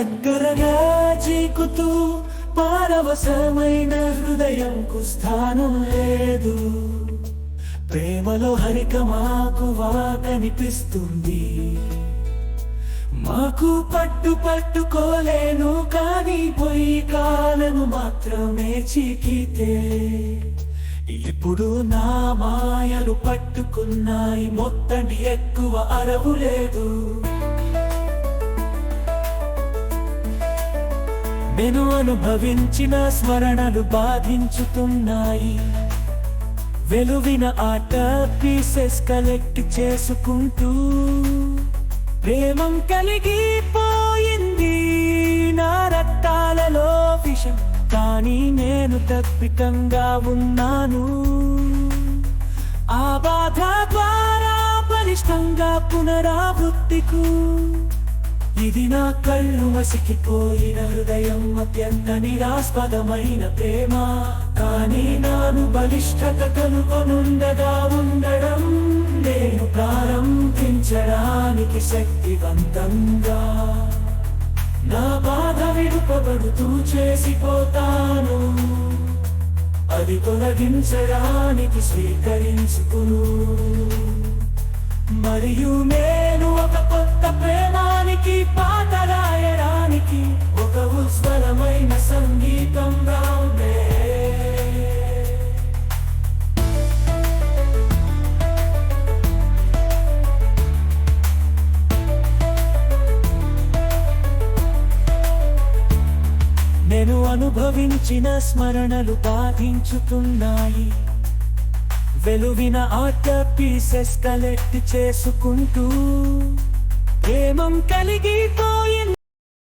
దగ్గరగా చీకుతూ పారవశమైన హృదయంకు స్థానం లేదు. ప్రేమలో హరిక మాకువా కనిపిస్తుంది. మాకు పట్టుకోలేను కానీ పొయ్యి కాలను మాత్రమే చీకితే. ఇప్పుడు నా మాయలు పట్టుకున్నాయి, మొత్తండి ఎక్కువ అరవు లేదు. నేను అనుభవించిన స్మరణలు బాధించుతున్నాయి. వెలువిన ఆట పీసెస్ కలెక్ట్ చేసుకుంటూ ప్రేమం కలిగిపోయింది నా రక్తాలలో విషం. కానీ నేను తప్పికంగా ఉన్నాను. ఆ బాధ ద్వారా బలిష్టంగా పునరావృత్తికు. ఇది నా కళ్ళు మసికిపోయిన హృదయం, అత్యంత నిరాస్పదమైన ప్రేమ. కానీ నాను బలిష్టత కనుగొనుండగా ఉండడం, నేను ప్రారంభించడానికి శక్తివంతంగా నా బాధ విడుపబడుతూ చేసిపోతాను. అది తొలగించడానికి స్వీకరించుకును. మరియు నేను ఒక కొత్త ప్రేమానికి పాట రాయడానికి ఒక ఉజ్వలమైన సంగీతంగా ఉండే. నేను అనుభవించిన స్మరణలు బాధించుతున్నాయి. వెలువిన ఆర్ట్ పీసెస్ కలెక్ట్ చేసుకుంటూ ప్రేమం కలిగిపోయింది.